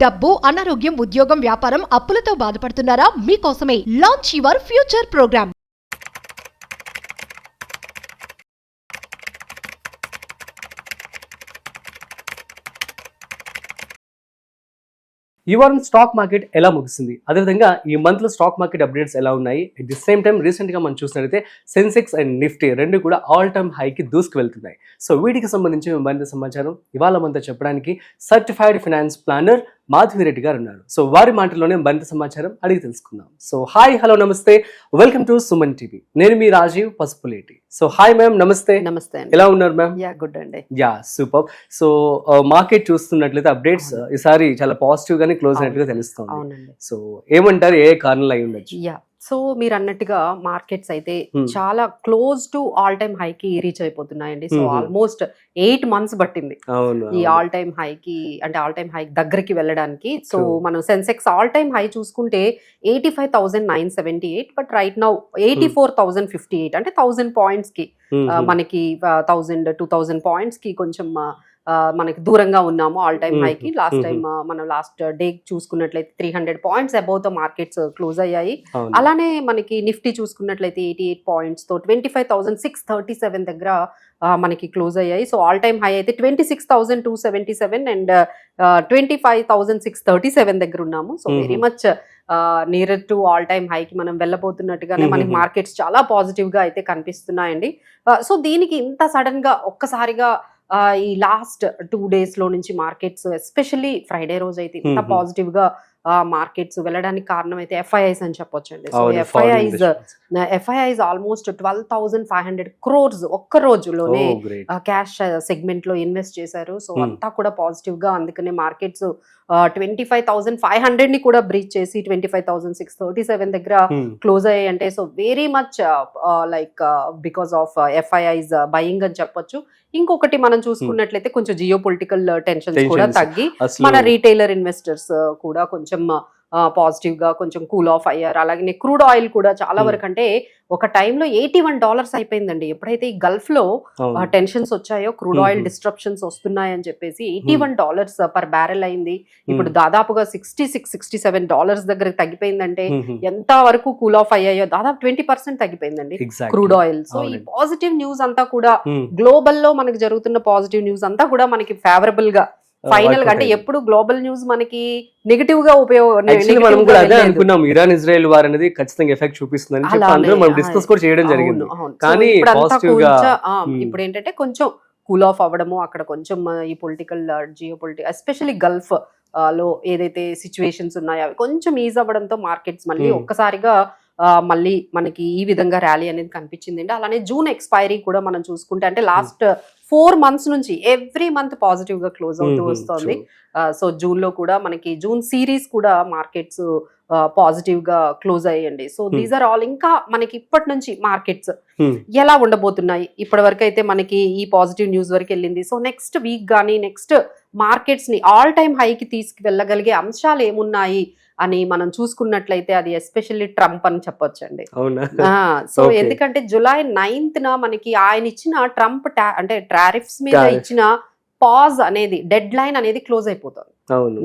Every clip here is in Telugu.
డబ్బు, అనారోగ్యం, ఉద్యోగం, వ్యాపారం, అప్పులతో బాధపడుతున్నారా? మీకోసమే లాంచ్ యువర్ ఫ్యూచర్ ప్రోగ్రామ్. ఈ వారం స్టాక్ మార్కెట్ ఎలా ముగిసింది, అదేవిధంగా ఈ మంత్లో స్టాక్ మార్కెట్ అప్డేట్స్ ఎలా ఉన్నాయి, అట్ ది సేమ్ టైం రీసెంట్గా మనం చూసినట్లయితే సెన్సెక్స్ అండ్ నిఫ్టీ రెండు కూడా ఆల్ టైమ్ హైకి దూసుకు వెళ్తున్నాయి. సో వీటికి సంబంధించి మరింత సమాచారం ఇవాళ మనతో చెప్పడానికి certified finance planner Madhavi Reddy garu ఉన్నారు. సో వారి మాటల్లోనే మరింత సమాచారం అడిగి తెలుసుకుందాం. సో హాయ్, హలో, నమస్తే, వెల్కమ్ టు సుమన్ టీవీ. నేను మీ Rajiv Pasupuleti. So hi ma'am, నమస్తే. నమస్తే, ఎలా ఉన్నారు మ్యామ్? గుడ్ అండి. Yeah, super. సో మార్కెట్ చూస్తున్నట్లయితే అప్డేట్స్ ఈసారి చాలా పాజిటివ్ గానే క్లోజ్ అయినట్టుగా తెలుస్తుంది. సో ఏమంటారు, ఏ కారణాలు అయి ఉండొచ్చు? సో మీరు అన్నట్టుగా మార్కెట్స్ అయితే చాలా close to all time high కి రీచ్ అయిపోతున్నాయండి. సో ఆల్మోస్ట్ 8 months పట్టింది ఈ ఆల్ టైమ్ హై కి, అంటే ఆల్ టైమ్ హై దగ్గరికి వెళ్ళడానికి. సో మనం సెన్సెక్స్ ఆల్ టైమ్ హై చూసుకుంటే 85,978, బట్ రైట్ నౌ 84,058, అంటే 1000 points కి మనకి 1000-2000 points కి కొంచెం మనకి దూరంగా ఉన్నాము ఆల్ టైమ్ హైకి. లాస్ట్ టైం మనం లాస్ట్ డే చూసుకున్నట్లయితే 300 points above the markets close అయ్యాయి. అలానే మనకి నిఫ్టీ చూసుకున్నట్లయితే 88 points తో 25,637 దగ్గర మనకి క్లోజ్ అయ్యాయి. సో ఆల్ టైమ్ హై అయితే 26,277 అండ్ 25,637 దగ్గర ఉన్నాము. So very much near to all time హైకి మనం వెళ్ళబోతున్నట్టుగానే మనకి మార్కెట్స్ చాలా పాజిటివ్ గా అయితే కనిపిస్తున్నాయండి. సో దీనికి ఇంత సడన్ గా ఒక్కసారిగా ఈ లాస్ట్ 2 days లో నుంచి మార్కెట్స్, ఎస్పెషల్లీ ఫ్రైడే రోజు అయితే ఇంత పాజిటివ్ గా మార్కెట్స్ వెళ్ళడానికి కారణం అయితే ఎఫ్ఐఐస్ అని చెప్పొచ్చండి. సో ఎఫ్ఐఐస్ ఆల్మోస్ట్ 12,500 crores ఒక్క రోజులోనే క్యాష్ సెగ్మెంట్ లో ఇన్వెస్ట్ చేశారు. సో అంతా కూడా పాజిటివ్ గా, అందుకనే మార్కెట్స్ 25,500 ని కూడా బ్రీచ్ చేసి 25,637 దగ్గర క్లోజ్ అయ్యాయి. అంటే so very much like because of FIIs buying అని చెప్పొచ్చు. ఇంకొకటి మనం చూసుకున్నట్లయితే కొంచెం జియో పొలిటికల్ టెన్షన్స్ కూడా తగ్గి మన రీటైలర్ ఇన్వెస్టర్స్ కూడా కొంచెం పాజిటివ్ గా కొంచెం కూల్ ఆఫ్ అయ్యారు. అలాగే క్రూడ్ ఆయిల్ కూడా చాలా వరకు, అంటే ఒక టైంలో $81 అయిపోయిందండి. ఎప్పుడైతే ఈ గల్ఫ్ లో టెన్షన్స్ వచ్చాయో, క్రూడ్ ఆయిల్ డిస్ట్రప్షన్స్ వస్తున్నాయని చెప్పేసి $81 పర్ బ్యారెల్ అయింది. ఇప్పుడు దాదాపుగా $66-67 దగ్గర తగ్గిపోయిందంటే ఎంత వరకు కూల్ ఆఫ్ అయ్యాయో దాదాపు 20% తగ్గిపోయిందండి క్రూడ్ ఆయిల్. సో ఈ పాజిటివ్ న్యూస్ అంతా కూడా గ్లోబల్ లో మనకి జరుగుతున్న పాజిటివ్ న్యూస్ అంతా కూడా మనకి ఫేవరబుల్ గా, ఫైనల్ గా, అంటే ఎప్పుడు గ్లోబల్ న్యూస్ మనకి నెగటివ్ గా మనం కూడా అదే అనుకున్నాం, ఇరాన్ ఇజ్రాయెల్ వార్ అనేది ఖచ్చితంగా ఎఫెక్ట్ చూపిస్తుందని చెప్పి మనం డిస్కస్ కూడా చేయడం జరిగింది. కానీ ఇప్పుడు ఏంటంటే కొంచెం కూల్ ఆఫ్ అవ్వడము, అక్కడ కొంచెం ఈ political geo political especially Gulf లో ఏదైతే సిచ్యువేషన్స్ ఉన్నాయో అవి కొంచెం ఈజ్ అవ్వడంతో మార్కెట్స్ మళ్ళీ ఒక్కసారిగా మళ్ళీ మనకి ఈ విధంగా ర్యాలీ అనేది కనిపించింది అండి. అలానే జూన్ ఎక్స్పైరీ కూడా మనం చూసుకుంటే, అంటే లాస్ట్ 4 months నుంచి ఎవ్రీ మంత్ పాజిటివ్ గా క్లోజ్ అవుతూ వస్తుంది. సో జూన్ లో కూడా మనకి జూన్ సిరీస్ కూడా మార్కెట్స్ పాజిటివ్ గా క్లోజ్ అయ్యండి. So these are all. ఇంకా మనకి ఇప్పటి నుంచి మార్కెట్స్ ఎలా ఉండబోతున్నాయి, ఇప్పటి వరకు అయితే మనకి ఈ పాజిటివ్ న్యూస్ వరకు వెళ్ళింది. సో నెక్స్ట్ వీక్ కానీ నెక్స్ట్ మార్కెట్స్ ని ఆల్ టైమ్ హైకి తీసుకువెళ్ళగలిగే అంశాలు ఏమున్నాయి అని మనం చూసుకున్నట్లయితే అది ఎస్పెషల్లీ ట్రంప్ అని చెప్పొచ్చండి. సో ఎందుకంటే July 9th మనకి ఆయన ఇచ్చిన ట్రంప్ అంటే టారిఫ్స్ మీద ఇచ్చిన పాజ్ అనేది, డెడ్ లైన్ అనేది క్లోజ్ అయిపోతుంది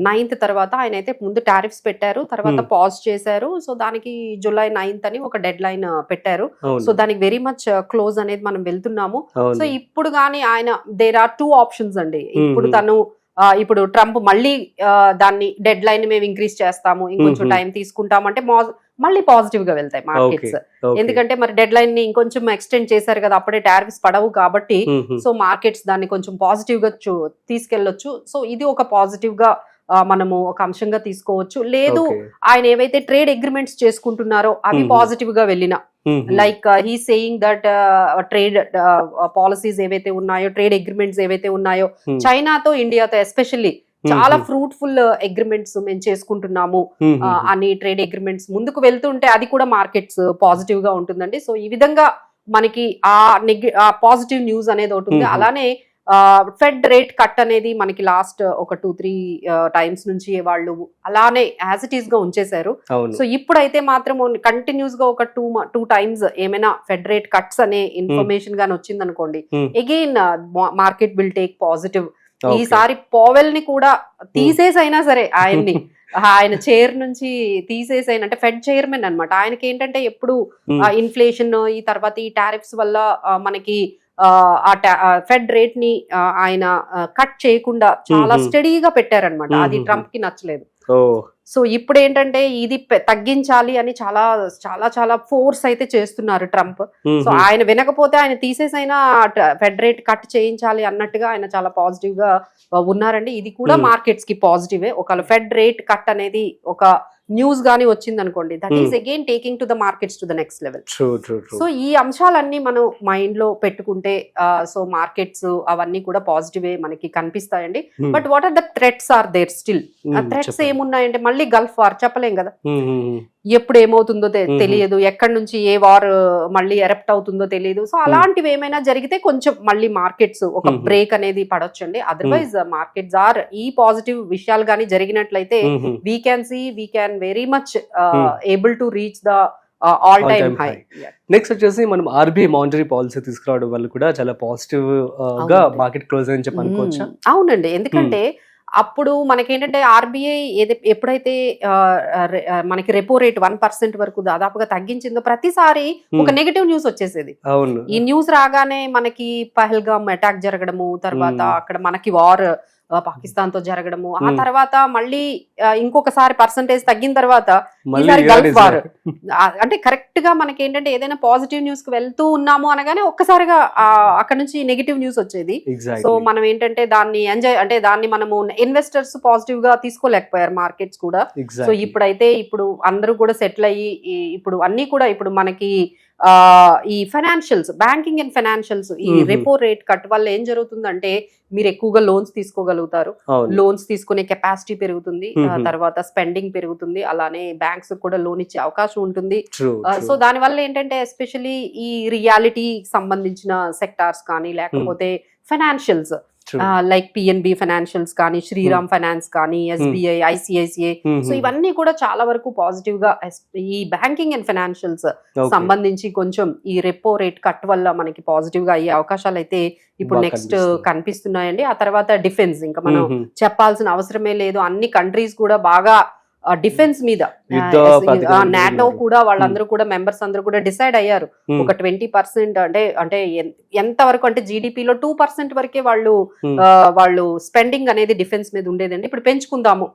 9th తర్వాత. ఆయన అయితే ముందు టారిఫ్స్ పెట్టారు, తర్వాత పాజ్ చేశారు. సో దానికి July 9th అని ఒక డెడ్ లైన్ పెట్టారు. సో దానికి వెరీ మచ్ క్లోజ్ అనేది మనం వెళ్తున్నాము. సో ఇప్పుడు కానీ ఆయన, దేర్ ఆర్ 2 options అండి. ఇప్పుడు ట్రంప్ మళ్ళీ దాన్ని డెడ్ లైన్ మేము ఇంక్రీజ్ చేస్తాము, ఇంకొంచెం టైం తీసుకుంటాము అంటే మళ్ళీ పాజిటివ్ గా వెళ్తాయి మార్కెట్స్. ఎందుకంటే మరి డెడ్ లైన్ ని ఇంకొంచెం ఎక్స్టెండ్ చేశారు కదా, అప్పుడే టారిఫ్స్ పడవు కాబట్టి. సో మార్కెట్స్ దాన్ని కొంచెం పాజిటివ్ గా తీసుకెళ్లొచ్చు. సో ఇది ఒక పాజిటివ్ గా మనము ఒక అంశంగా తీసుకోవచ్చు. లేదు, ఆయన ఏవైతే ట్రేడ్ అగ్రిమెంట్స్ చేసుకుంటున్నారో అవి పాజిటివ్ గా వెళ్ళిన, like he saying that trade policies ఏవైతే ఉన్నాయో, ట్రేడ్ అగ్రిమెంట్స్ ఏవైతే ఉన్నాయో చైనాతో ఇండియాతో ఎస్పెషల్లీ చాలా ఫ్రూట్ఫుల్ అగ్రిమెంట్స్ మేము చేసుకుంటున్నాము అని ట్రేడ్ అగ్రిమెంట్స్ ముందుకు వెళ్తుంటే అది కూడా మార్కెట్స్ పాజిటివ్ గా ఉంటుందండి. సో ఈ విధంగా మనకి ఆ పాజిటివ్ న్యూస్ అనేది ఉంటుంది. అలానే ఫెడ్ రేట్ కట్ అనేది మనకి లాస్ట్ ఒక 2-3 times నుంచి వాళ్ళు అలానే యాజ్ ఇట్ ఈస్ గా ఉంచేశారు. సో ఇప్పుడైతే మాత్రం కంటిన్యూస్ గా ఒక 2 times ఏమైనా ఫెడ్ రేట్ కట్స్ అనే ఇన్ఫర్మేషన్ గాని వచ్చింది అనుకోండి, again market will take positive ఈసారి పోవెల్ ని కూడా తీసేసైనా సరే ఆయన్ని ఆయన చైర్ నుంచి తీసేసైనా, అంటే ఫెడ్ చైర్మన్ అన్నమాట. ఆయనకి ఏంటంటే ఎప్పుడు ఇన్ఫ్లేషన్ ఈ తర్వాత ఈ టారిఫ్స్ వల్ల మనకి ఫెడ్ రేట్ ని ఆయన కట్ చేయకుండా చాలా స్టడీగా పెట్టారనమాట. అది ట్రంప్ కి నచ్చలేదు. సో ఇప్పుడు ఏంటంటే ఇది తగ్గించాలి అని చాలా చాలా చాలా ఫోర్స్ అయితే చేస్తున్నారు ట్రంప్. సో ఆయన వినకపోతే ఆయన తీసేసైనా ఫెడ్ రేట్ కట్ చేయించాలి అన్నట్టుగా ఆయన చాలా పాజిటివ్ గా ఉన్నారండి. ఇది కూడా మార్కెట్స్ కి పాజిటివే. ఒకవేళ ఫెడ్ రేట్ కట్ అనేది ఒక న్యూస్ గానీ వచ్చింది అనుకోండి, that is again taking to the markets to the next level. So ఈ అంశాలన్నీ మనం మైండ్ లో పెట్టుకుంటే సో మార్కెట్స్ అవన్నీ కూడా పాజిటివే మనకి కనిపిస్తాయండి. But what are the threats are there still? Threats ఏమున్నాయంటే మళ్ళీ గల్ఫ్ వార్ చెప్పలేం కదా, ఎప్పుడు ఏమవుతుందో తెలియదు, ఎక్కడి నుంచి ఏ వార్ మళ్ళీ ఎరప్ట్ అవుతుందో తెలియదు. సో అలాంటివి ఏమైనా జరిగితే కొంచెం మళ్ళీ మార్కెట్స్ ఒక బ్రేక్ అనేది పడొచ్చండి. అదర్వైజ్ మార్కెట్స్ ఆర్ ఈ పాజిటివ్ విషయాలు కానీ జరిగినట్లయితే we can very much able to reach the all time high. Next వచ్చేసి మనం ఆర్బీఐ మానిటరీ పాలసీ తీసుకురావడం వల్ల కూడా చాలా పాజిటివ్ గా మార్కెట్ క్లోజ్ అని చెప్పి అనుకోవచ్చా? అవునండి, ఎందుకంటే అప్పుడు మనకేంటంటే ఆర్బీఐ ఎప్పుడైతే మనకి రెపో రేట్ 1% వరకు దాదాపుగా తగ్గించిందో ప్రతిసారి ఒక నెగటివ్ న్యూస్ వచ్చేసేది. ఈ న్యూస్ రాగానే మనకి పహల్గామ్ అటాక్ జరగడము, తర్వాత అక్కడ మనకి వార్ పాకిస్తాన్ తో జరగడము, ఆ తర్వాత మళ్ళీ ఇంకొకసారి పర్సంటేజ్ తగ్గిన తర్వాత ఈసారి గల్ఫ్ వార్. అంటే కరెక్ట్ గా మనకి ఏంటంటే ఏదైనా పాజిటివ్ న్యూస్ కి వెళ్తూ ఉన్నాము అనగానే ఒక్కసారిగా అక్కడ నుంచి నెగిటివ్ న్యూస్ వచ్చేది. సో మనం ఏంటంటే దాన్ని ఎంజాయ్, అంటే దాన్ని మనము ఇన్వెస్టర్స్ పాజిటివ్ గా తీసుకోలేకపోయారు మార్కెట్స్ కూడా. సో ఇప్పుడైతే ఇప్పుడు అందరూ కూడా సెటిల్ అయ్యి ఇప్పుడు అన్ని కూడా ఇప్పుడు మనకి ఈ ఫైనాన్షియల్స్, బ్యాంకింగ్ అండ్ ఫైనాన్షియల్స్ ఈ రెపో రేట్ కట్ వల్ల ఏం జరుగుతుందంటే మీరు ఎక్కువగా లోన్స్ తీసుకోగలుగుతారు, లోన్స్ తీసుకునే కెపాసిటీ పెరుగుతుంది, తర్వాత స్పెండింగ్ పెరుగుతుంది, అలానే బ్యాంక్స్ కూడా లోన్ ఇచ్చే అవకాశం ఉంటుంది. సో దాని వల్ల ఏంటంటే ఎస్పెషల్లీ ఈ రియాలిటీ సంబంధించిన సెక్టార్స్ కానీ లేకపోతే ఫైనాన్షియల్స్ లైక్ పిఎన్బి ఫైనాన్షియల్స్ కానీ, శ్రీరామ్ ఫైనాన్స్ కానీ, ఎస్బీఐ, ఐసిఐసిఐ, సో ఇవన్నీ కూడా చాలా వరకు పాజిటివ్ గా ఈ బ్యాంకింగ్ అండ్ ఫైనాన్షియల్స్ సంబంధించి కొంచెం ఈ రెపో రేట్ కట్ వల్ల మనకి పాజిటివ్ గా అయ్యే అవకాశాలు అయితే ఇప్పుడు నెక్స్ట్ కనిపిస్తున్నాయండి. ఆ తర్వాత డిఫెన్స్ ఇంకా మనం చెప్పాల్సిన అవసరమే లేదు. అన్ని కంట్రీస్ కూడా బాగా డిఫెన్స్ మీద, నాటో కూడా వాళ్ళందరూ కూడా మెంబర్స్ అందరూ కూడా డిసైడ్ అయ్యారు ఒక 20% అంటే ఎంత వరకు అంటే జీడిపిలో 2% వరకే వాళ్ళు స్పెండింగ్ అనేది డిఫెన్స్ మీద ఉండేదండి. ఇప్పుడు పెంచుకుందాము,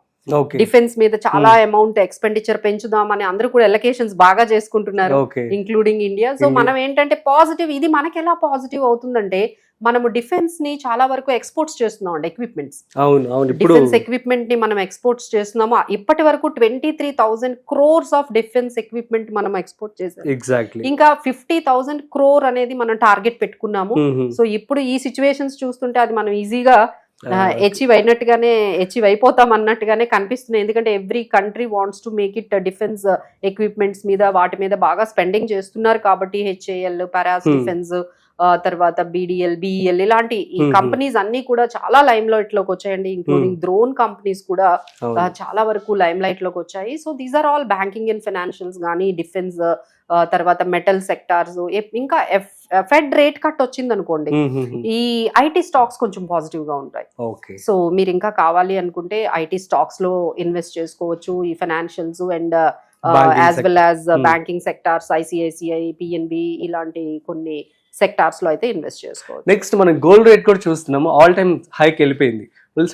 డిఫెన్స్ మీద చాలా అమౌంట్ ఎక్స్పెండిచర్ పెంచుదామని అందరూ కూడా ఎలకేషన్స్ బాగా చేసుకుంటున్నారు, ఇంక్లూడింగ్ ఇండియా. సో మనం ఏంటంటే పాజిటివ్, ఇది మనకి ఎలా పాజిటివ్ అవుతుందంటే మనము డిఫెన్స్ ని చాలా వరకు ఎక్స్పోర్ట్స్ చేస్తున్నాం అండి, ఎక్విప్మెంట్స్. డిఫెన్స్ ఎక్విప్మెంట్ ని మనం ఎక్స్పోర్ట్స్ చేస్తున్నాము. ఇప్పటి వరకు 23,000 crores ఆఫ్ డిఫెన్స్ ఎక్విప్మెంట్ మనం ఎక్స్పోర్ట్ చేసాం. ఇంకా 50,000 crore అనేది మనం టార్గెట్ పెట్టుకున్నాము. సో ఇప్పుడు ఈ సిచ్యువేషన్స్ చూస్తుంటే అది మనం ఈజీగా అచీవ్ అయిపోతాం అన్నట్టుగానే కనిపిస్తున్నాయి. ఎందుకంటే every country wants to make it defence equipments మీద, వాటి మీద బాగా స్పెండింగ్ చేస్తున్నారు. కాబట్టి హెచ్ఏఎల్, పారాస్ డిఫెన్స్, తర్వాత బిడిఎల్, బిఈఎల్ ఇలాంటి ఈ కంపెనీస్ అన్ని కూడా చాలా లైమ్ లైట్ లోకి వచ్చాయండి. ఇంక్లూడింగ్ డ్రోన్ కంపెనీస్ కూడా చాలా వరకు లైమ్ లైట్ లోకి వచ్చాయి. So these are all banking and financials కానీ, డిఫెన్స్, తర్వాత మెటల్ సెక్టార్స్. ఇంకా ఫెడ్ రేట్ కట్ వచ్చింది అనుకోండి, ఈ ఐటీ స్టాక్స్ కొంచెం పాజిటివ్ గా ఉంటాయి. సో మీరు ఇంకా కావాలి అనుకుంటే ఐటీ స్టాక్స్ లో ఇన్వెస్ట్ చేసుకోవచ్చు. ఈ financials and as well as banking sectors, ICICI, PNB ఇలాంటి కొన్ని సెక్టార్స్ లో అయితే ఇన్వెస్ట్ చేసుకోవచ్చు. నెక్స్ట్ మనం గోల్డ్ రేట్ కూడా చూస్తున్నాము, ఆల్ టైమ్ హైక్ వెళ్ళిపోయింది,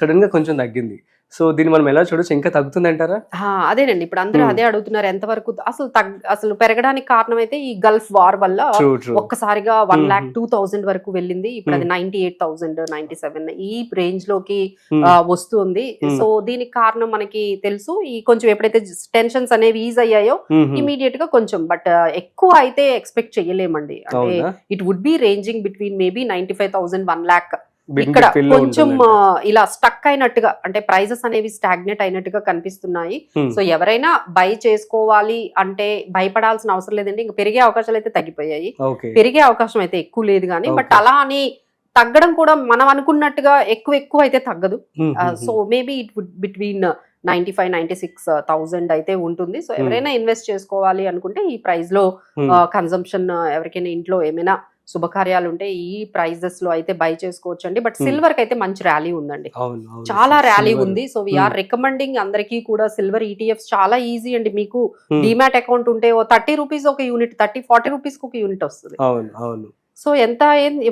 సడన్ గా కొంచెం తగ్గింది. సో దీన్ని మనం ఎలా చూడొచ్చు, ఇంకా తగ్గుతుంది అంటారా? అదేనండి, ఇప్పుడు అందరూ అదే అడుగుతున్నారు, ఎంతవరకు అసలు పెరగడానికి కారణం అయితే ఈ గల్ఫ్ వార్ వల్ల ఒక్కసారిగా 1,02,000 వరకు వెళ్ళింది. ఇప్పుడు అది 98,000, 97 ఈ రేంజ్ లోకి వస్తుంది. సో దీనికి కారణం మనకి తెలుసు, ఈ కొంచెం ఎప్పుడైతే టెన్షన్స్ అనేవి ఈజ్ అయ్యాయో ఇమీడియట్ గా కొంచెం, బట్ ఎక్కువ అయితే ఎక్స్పెక్ట్ చేయలేమండి. అంటే it would be ranging between maybe 95,000, 1 lakh. ఇక్కడ కొంచెం ఇలా స్టక్ అయినట్టుగా, అంటే ప్రైజెస్ అనేవి స్టాగ్నేట్ అయినట్టుగా కనిపిస్తున్నాయి. సో ఎవరైనా బై చేసుకోవాలి అంటే భయపడాల్సిన అవసరం లేదండి. ఇంకా పెరిగే అవకాశాలు అయితే తగ్గిపోయాయి, పెరిగే అవకాశం అయితే ఎక్కువ లేదు కానీ, బట్ అలా అని తగ్గడం కూడా మనం అనుకున్నట్టుగా ఎక్కువ అయితే తగ్గదు. So maybe it would between 95,000-96,000 అయితే ఉంటుంది. సో ఎవరైనా ఇన్వెస్ట్ చేసుకోవాలి అనుకుంటే ఈ ప్రైస్ లో కన్సంప్షన్, ఎవరికైనా ఇంట్లో ఏమైనా శుభకార్యాలు ఉంటే ఈ ప్రైజెస్ లో అయితే బై చేసుకోవచ్చు అండి. But Hmm. సిల్వర్ కి అయితే మంచి ర్యాలీ ఉందండి, అవును అవును చాలా ర్యాలీ Silver. ఉంది. సో వీఆర్ రికమెండింగ్ అందరికీ కూడా సిల్వర్ ఈటీఎఫ్స్ చాలా ఈజీ అండి. మీకు డిమాట్ అకౌంట్ ఉంటే ఓ 30 రూపీస్ ఒక యూనిట్, 40 రూపీస్ ఒక యూనిట్ వస్తుంది. అవును అవును సో ఎంత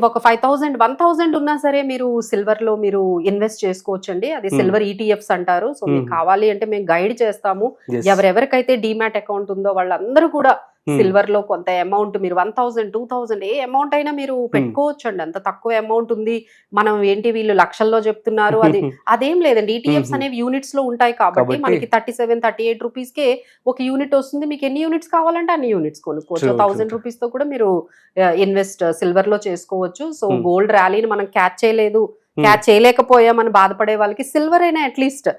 ఒక 5,000 1,000 ఉన్నా సరే మీరు సిల్వర్ లో మీరు ఇన్వెస్ట్ చేసుకోవచ్చు అండి. అది సిల్వర్ ఈటీఎఫ్స్ అంటారు. సో మీకు కావాలి అంటే మేము గైడ్ చేస్తాము. Yes. ఎవరెవరికైతే డిమాట్ అకౌంట్ ఉందో వాళ్ళందరూ కూడా సిల్వర్ లో కొంత అమౌంట్ మీరు 1,000 2,000 ఏ అమౌంట్ అయినా మీరు పెట్టుకోవచ్చు అండి. అంత తక్కువ అమౌంట్ ఉంది, మనం ఏంటి వీళ్ళు లక్షల్లో చెప్తున్నారు, అదేం లేదండి. ఈటీఎఫ్స్ అనేవి యూనిట్స్ లో ఉంటాయి కాబట్టి మనకి 37-38 రూపీస్ కే ఒక యూనిట్ వస్తుంది. మీకు ఎన్ని యూనిట్స్ కావాలంటే అన్ని యూనిట్స్ కొనుక్కోవచ్చు. True, 1,000 true. రూపీస్ తో కూడా మీరు ఇన్వెస్ట్ సిల్వర్ లో చేసుకోవచ్చు. సో గోల్డ్ ర్యాలీని మనం క్యాచ్ చేయలేదు, క్యాచ్ చేయలేకపోయామని బాధపడే వాళ్ళకి సిల్వర్ అయినా అట్లీస్ట్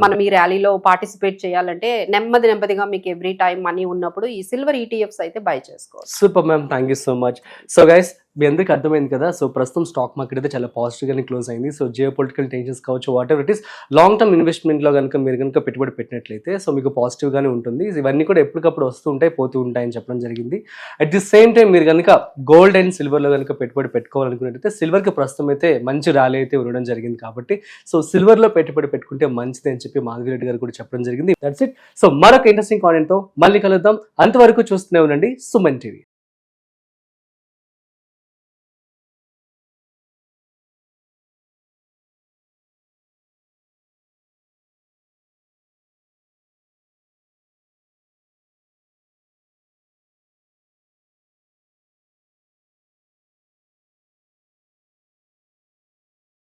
మనం ఈ ర్యాలీలో పార్టిసిపేట్ చేయాలంటే నెమ్మదిగా మీకు ఎవ్రీ టైం మనీ ఉన్నప్పుడు ఈ సిల్వర్ ఈటీఎఫ్స్ అయితే బై చేసుకోవచ్చు. Super ma'am, thank you so much. So guys, మీ అందరికి అర్థమైంది కదా. సో ప్రస్తుతం స్టాక్ మార్కెట్ అయితే చాలా పాజిటివ్ గానే క్లోజ్ అయింది. సో జియో పొలిటికల్ టెన్షన్స్ కావచ్చు, what ever it is, long term investment లో కనుక మీరు కనుక పెట్టుబడి పెట్టినట్లయితే సో మీకు పాజిటివ్ గానే ఉంటుంది. ఇవన్నీ కూడా ఎప్పటికప్పుడు వస్తూ ఉంటాయి, పోతూ ఉంటాయని చెప్పడం జరిగింది. అట్ ది సేమ్ టైం మీరు కనుక గోల్డ్ అండ్ సిల్వర్ లో కనుక పెట్టుబడి పెట్టుకోవాలనుకున్నట్టయితే సిల్వర్ కి ప్రస్తుతం అయితే మంచి ర్యాలీ అయితే ఉండడం జరిగింది కాబట్టి సో సిల్వర్ లో పెట్టుబడి పెట్టుకుంటే మంచిది అని చెప్పి మాధవి రెడ్డి గారు కూడా చెప్పడం జరిగింది. That's it. సో మరొక ఇంట్రెస్టింగ్ కాంటెంట్ తో మళ్ళీ కలుద్దాం. అంతవరకు చూస్తూనే ఉండండి సుమన్ టీవీ.